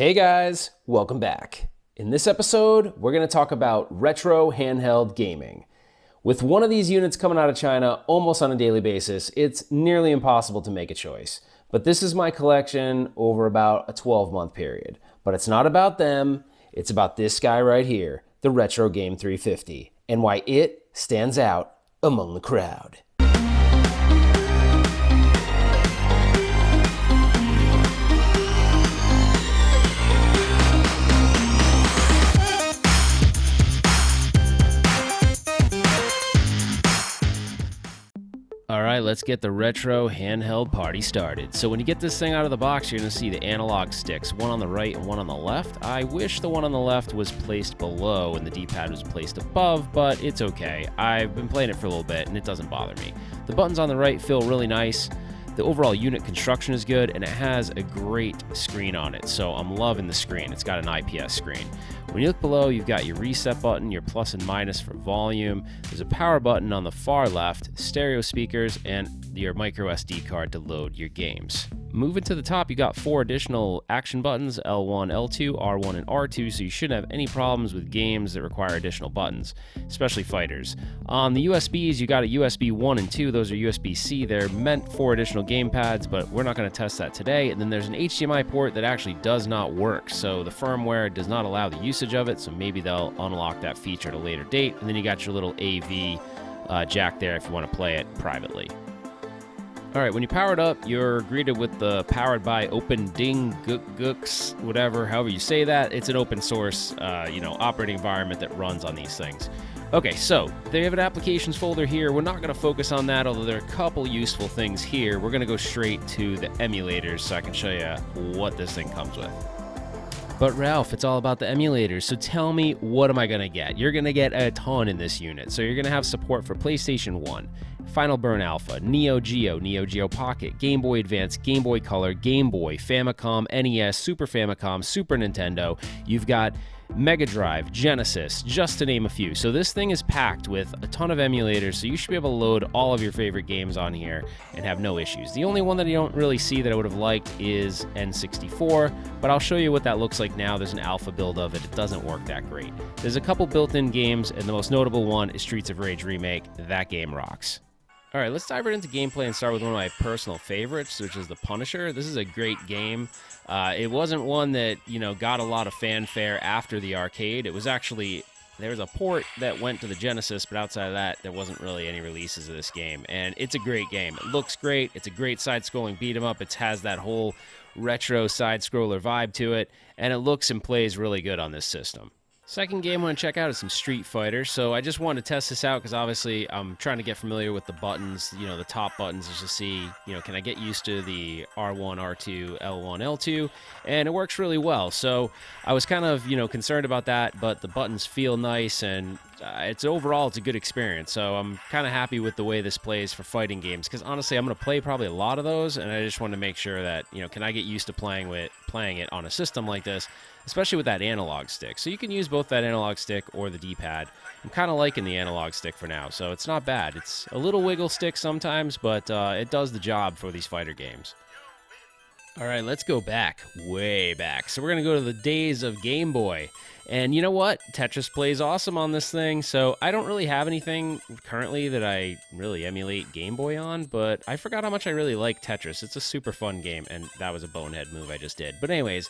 Hey guys, welcome back. In this episode, we're going to talk about retro handheld gaming. With one of these units coming out of China almost on a daily basis, it's nearly impossible to make a choice. But this is my collection over about a 12-month period. But it's not about them, it's about this guy right here, the Retro Game 350, and why it stands out among the crowd. Alright, let's get the retro handheld party started. So when you get this thing out of the box, you're going to see the analog sticks, one on the right and one on the left. I wish the one on the left was placed below and the D-pad was placed above, but it's okay. I've been playing it for a little bit and it doesn't bother me. The buttons on the right feel really nice. The overall unit construction is good, and it has a great screen on it, so I'm loving the screen. It's got an IPS screen. When you look below, you've got your reset button, your plus and minus for volume. There's a power button on the far left, stereo speakers, and your micro SD card to load your games. Moving to the top, you got 4 additional action buttons, L1, L2, R1, and R2, so you shouldn't have any problems with games that require additional buttons, especially fighters. On the USBs, you got a USB 1 and 2. Those are USB-C. They're meant for additional game pads, but we're not going to test that today. And then there's an HDMI port that actually does not work, so the firmware does not allow the usage of it, so maybe they'll unlock that feature at a later date. And then you got your little AV jack there if you want to play it privately. Alright, when you power it up, you're greeted with the powered by Open Ding Gooks, whatever, however you say that. It's an open source, operating environment that runs on these things. Okay, so they have an applications folder here. We're not going to focus on that, although there are a couple useful things here. We're going to go straight to the emulators so I can show you what this thing comes with. But Ralph, it's all about the emulators, so tell me, what am I going to get? You're going to get a ton in this unit. So you're going to have support for PlayStation 1, Final Burn Alpha, Neo Geo Pocket, Game Boy Advance, Game Boy Color, Game Boy, Famicom, NES, Super Famicom, Super Nintendo. You've got Mega Drive, Genesis, just to name a few. So this thing is packed with a ton of emulators, so you should be able to load all of your favorite games on here and have no issues. The only one that you don't really see that I would have liked is N64, but I'll show you what that looks like now. There's an alpha build of it. It doesn't work that great. There's a couple built-in games, and the most notable one is Streets of Rage Remake. That game rocks. Alright, let's dive right into gameplay and start with one of my personal favorites, which is The Punisher. This is a great game. It wasn't one that, got a lot of fanfare after the arcade. It was actually, there was a port that went to the Genesis, but outside of that, there wasn't really any releases of this game. And it's a great game. It looks great. It's a great side-scrolling beat-em-up. It has that whole retro side-scroller vibe to it, and it looks and plays really good on this system. Second game I want to check out is some Street Fighter. So I just wanted to test this out because obviously I'm trying to get familiar with the buttons, the top buttons, just to see, can I get used to the R1, R2, L1, L2, and it works really well. So I was kind of, concerned about that, but the buttons feel nice, and it's a good experience. So I'm kind of happy with the way this plays for fighting games, because honestly I'm going to play probably a lot of those, and I just want to make sure that, can I get used to playing it on a system like this, especially with that analog stick. So you can use both that analog stick or the D-pad. I'm kind of liking the analog stick for now, so it's not bad. It's a little wiggle stick sometimes, but it does the job for these fighter games. Alright, let's go back, way back. So we're going to go to the days of Game Boy. And you know what? Tetris plays awesome on this thing, so I don't really have anything currently that I really emulate Game Boy on, but I forgot how much I really like Tetris. It's a super fun game, and that was a bonehead move I just did. But anyways,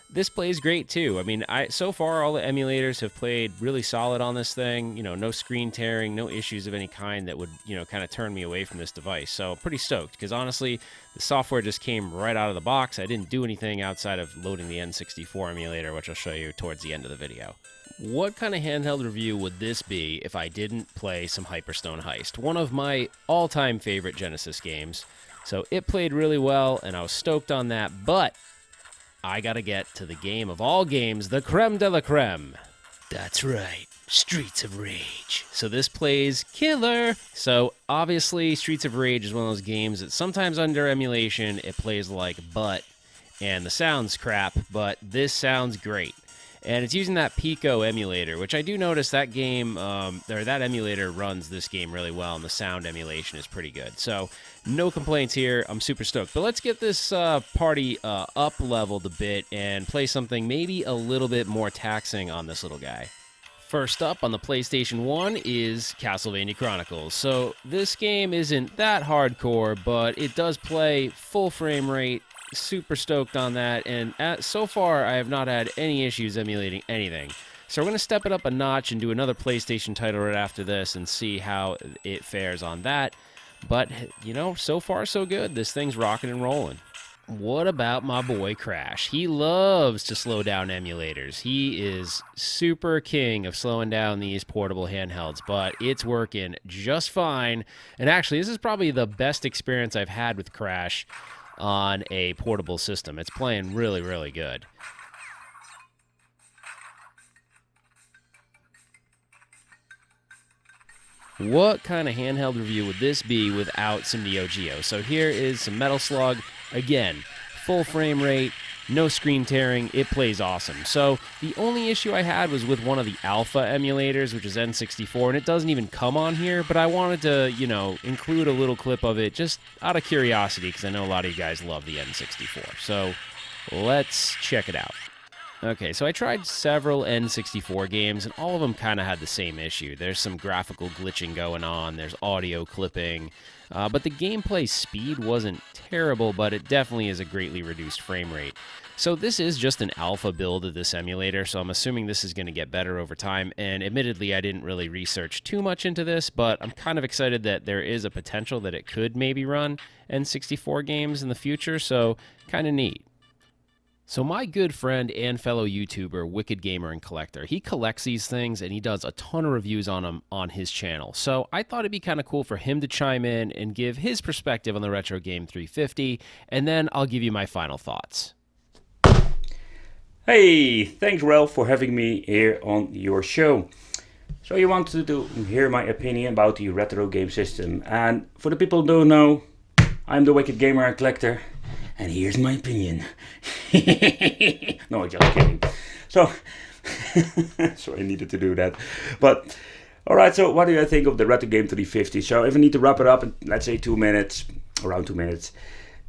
this plays great too. I mean, so far all the emulators have played really solid on this thing. No screen tearing, no issues of any kind that would, kind of turn me away from this device. So pretty stoked, because honestly, the software just came right out of the box. I didn't do anything outside of loading the N64 emulator, which I'll show you towards the end of the video. What kind of handheld review would this be if I didn't play some Hyperstone Heist, one of my all-time favorite Genesis games? So it played really well, and I was stoked on that, but I gotta get to the game of all games, the creme de la creme. That's right, Streets of Rage. So this plays killer. So obviously Streets of Rage is one of those games that sometimes under emulation it plays like butt, and the sound's crap, but this sounds great. and it's using that Pico emulator, which I do notice that game, or that emulator runs this game really well, and the sound emulation is pretty good. So no complaints here. I'm super stoked. But let's get this party up-leveled a bit and play something maybe a little bit more taxing on this little guy. First up on the PlayStation 1 is Castlevania Chronicles. So this game isn't that hardcore, but it does play full frame rate. Super stoked on that, and so far I have not had any issues emulating anything. So we're going to step it up a notch and do another PlayStation title right after this and see how it fares on that. But, you know, so far so good. This thing's rocking and rolling. What about my boy Crash? He loves to slow down emulators. He is super king of slowing down these portable handhelds, but it's working just fine. And actually, this is probably the best experience I've had with Crash on a portable system. It's playing really, really good. What kind of handheld review would this be without some Neo Geo? So here is some Metal Slug. Again, full frame rate, no screen tearing, it plays awesome. So the only issue I had was with one of the alpha emulators, which is N64, and it doesn't even come on here, but I wanted to, you know, include a little clip of it just out of curiosity, because I know a lot of you guys love the N64. So let's check it out. Okay, so I tried several N64 games, and all of them kind of had the same issue. There's some graphical glitching going on, there's audio clipping, but the gameplay speed wasn't terrible, but it definitely is a greatly reduced frame rate. So this is just an alpha build of this emulator, so I'm assuming this is going to get better over time, and admittedly I didn't really research too much into this, but I'm kind of excited that there is a potential that it could maybe run N64 games in the future, so kind of neat. So my good friend and fellow YouTuber, Wicked Gamer and Collector, he collects these things and he does a ton of reviews on them on his channel. So I thought it'd be kind of cool for him to chime in and give his perspective on the Retro Game 350, and then I'll give you my final thoughts. Hey, thanks Ralph for having me here on your show. So you wanted to hear my opinion about the retro game system, and for the people who don't know, I'm the Wicked Gamer and Collector. And here's my opinion. No, just kidding. So, so I needed to do that. But, alright, so what do I think of the Retro Game 350? So if I need to wrap it up in, let's say 2 minutes, around 2 minutes.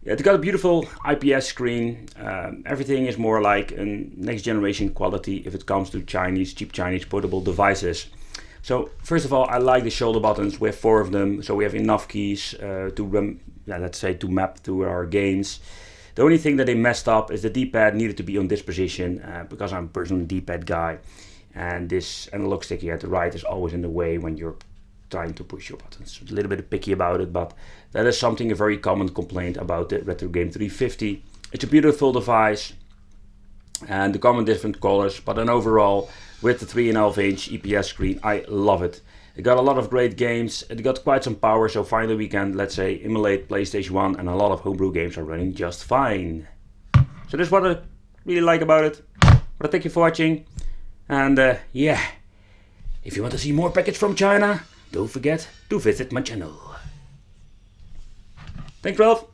It's got a beautiful IPS screen. Everything is more like a next generation quality if it comes to cheap Chinese portable devices. So first of all, I like the shoulder buttons. We have 4 of them, so we have enough keys to run, let's say, to map through our games. The only thing that they messed up is the D-pad needed to be on this position because I'm a personal D-pad guy, and this analog stick here at the right is always in the way when you're trying to push your buttons. A little bit picky about it, but that is something, a very common complaint about the Retro Game 350. It's a beautiful device, and the common different colors, but then overall, with the 3.5-inch EPS screen, I love it. It got a lot of great games, it got quite some power, so finally we can, let's say, emulate PlayStation 1, and a lot of homebrew games are running just fine. So that's what I really like about it. But thank you for watching, and yeah, if you want to see more packets from China, don't forget to visit my channel. Thanks, Ralph.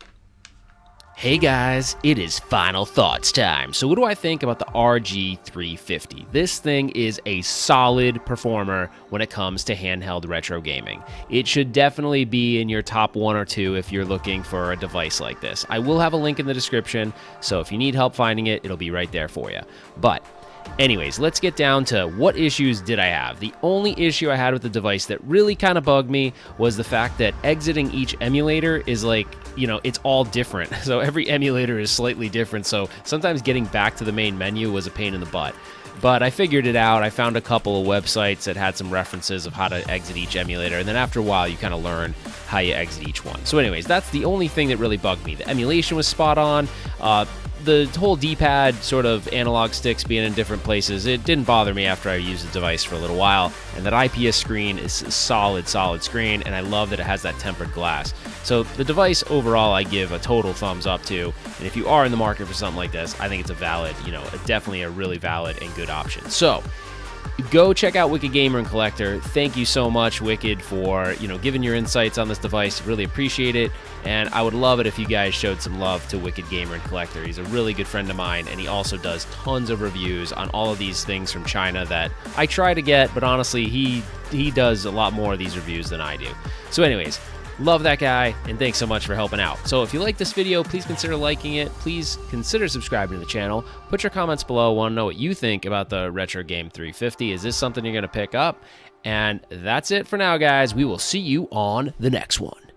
Hey guys, it is final thoughts time. So what do I think about the RG350? This thing is a solid performer when it comes to handheld retro gaming. It should definitely be in your top 1 or 2 if you're looking for a device like this. I will have a link in the description, so if you need help finding it, it'll be right there for you. But anyways, let's get down to what issues did I have. The only issue I had with the device that really kind of bugged me was the fact that exiting each emulator is like, you know, it's all different. So every emulator is slightly different, so sometimes getting back to the main menu was a pain in the butt. But I figured it out. I found a couple of websites that had some references of how to exit each emulator, and then after a while you kind of learn how you exit each one. So anyways, that's the only thing that really bugged me. The emulation was spot on. The whole D-pad sort of analog sticks being in different places, it didn't bother me after I used the device for a little while. And that IPS screen is a solid screen, and I love that it has that tempered glass. So the device overall I give a total thumbs up to, and if you are in the market for something like this, I think it's a valid, you know, definitely a really valid and good option. So Go check out Wicked Gamer and Collector. Thank you so much, Wicked, for giving your insights on this device. Really appreciate it, and I would love it if you guys showed some love to Wicked Gamer and Collector. He's a really good friend of mine, and he also does tons of reviews on all of these things from China that I try to get, but honestly, he does a lot more of these reviews than I do. So anyways, love that guy, and thanks so much for helping out. So if you like this video, please consider liking it. Please consider subscribing to the channel. Put your comments below. I want to know what you think about the Retro Game 350. Is this something you're going to pick up? And that's it for now, guys. We will see you on the next one.